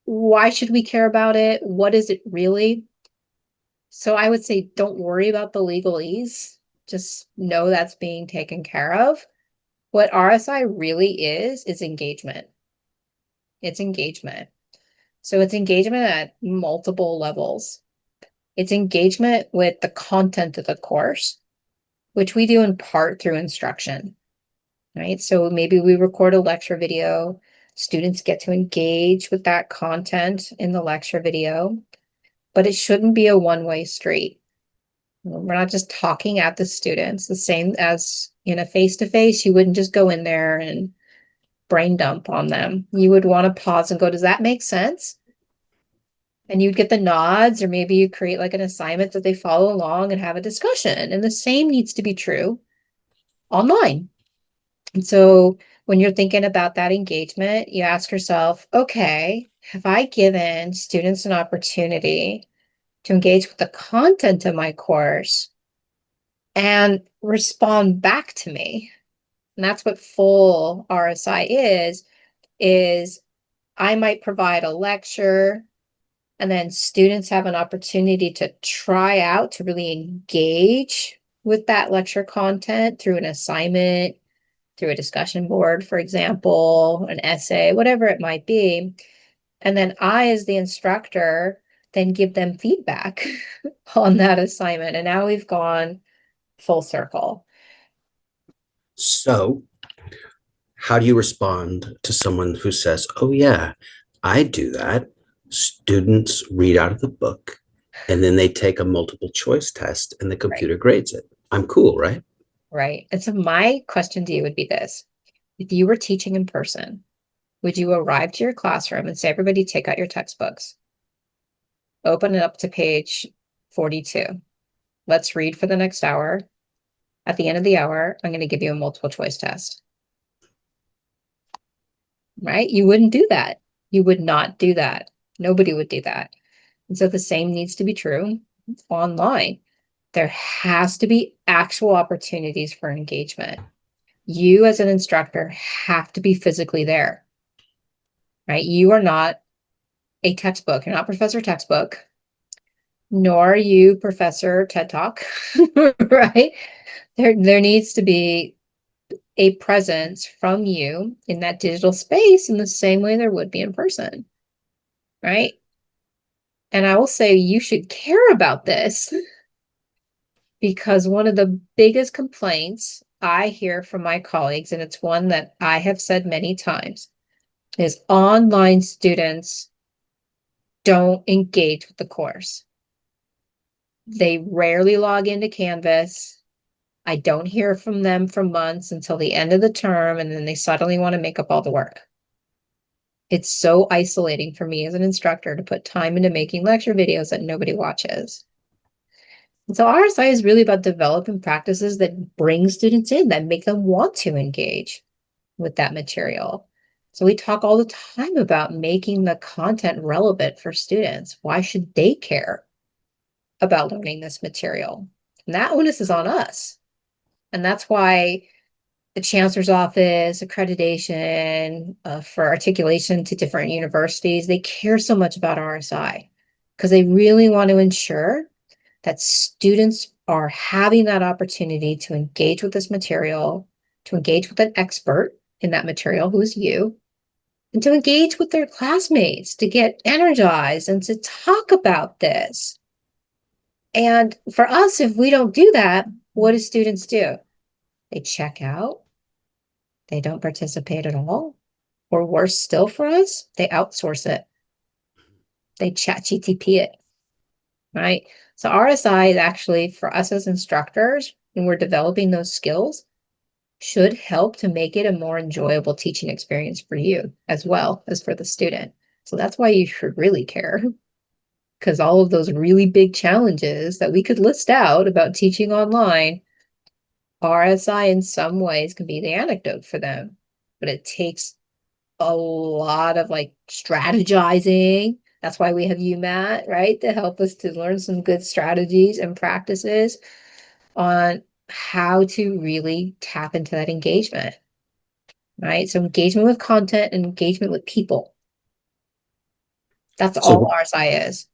why should we care about it? What is it really? So I would say don't worry about the legalese. Just know that's being taken care of. What RSI really is engagement. It's engagement. So it's engagement at multiple levels. It's engagement with the content of the course, which we do in part through instruction, right? So maybe we record a lecture video, students get to engage with that content in the lecture video, but it shouldn't be a one-way street. We're not just talking at the students, the same as in a face-to-face, you wouldn't just go in there and brain dump on them. You would want to pause and go, does that make sense? And you'd get the nods, or maybe you create like an assignment that they follow along and have a discussion. And the same needs to be true online. And so when you're thinking about that engagement, you ask yourself, okay, have I given students an opportunity to engage with the content of my course and respond back to me? And that's what full RSI is I might provide a lecture, and then students have an opportunity to try out to really engage with that lecture content through an assignment, through a discussion board, for example, an essay, whatever it might be. And then I, as the instructor, then give them feedback on that assignment. And now we've gone full circle. So, how do you respond to someone who says, "Oh, yeah, I do that"? Students read out of the book and then they take a multiple choice test and the Right. computer grades it. I'm cool, right? Right. And so my question to you would be this. If you were teaching in person, would you arrive to your classroom and say, everybody take out your textbooks, open it up to page 42. Let's read for the next hour. At the end of the hour, I'm going to give you a multiple choice test, right? You wouldn't do that. You would not do that. Nobody would do that. And so the same needs to be true online. There has to be actual opportunities for engagement. You, as an instructor, have to be physically there, right? You are not a textbook. You're not Professor Textbook, nor are you Professor TED Talk, right? There needs to be a presence from you in that digital space in the same way there would be in person, right? And I will say you should care about this because one of the biggest complaints I hear from my colleagues, and it's one that I have said many times, is online students don't engage with the course. They rarely log into Canvas. I don't hear from them for months until the end of the term, and then they suddenly want to make up all the work. It's so isolating for me as an instructor to put time into making lecture videos that nobody watches. And so RSI is really about developing practices that bring students in, that make them want to engage with that material. So we talk all the time about making the content relevant for students. Why should they care about learning this material? And that onus is on us. And that's why the chancellor's office, accreditation for articulation to different universities, they care so much about RSI because they really want to ensure that students are having that opportunity to engage with this material, to engage with an expert in that material, who is you, and to engage with their classmates, to get energized and to talk about this. And for us, if we don't do that, what do students do? They check out, they don't participate at all. Or worse still for us, they outsource it. They chat GTP it, right? So RSI is actually for us as instructors, when we're developing those skills, should help to make it a more enjoyable teaching experience for you as well as for the student. So that's why you should really care, because all of those really big challenges that we could list out about teaching online, RSI in some ways can be the antidote for them. But it takes a lot of like strategizing. That's why we have UMAT, right? To help us to learn some good strategies and practices on how to really tap into that engagement, right? So engagement with content and engagement with people. That's all So RSI is.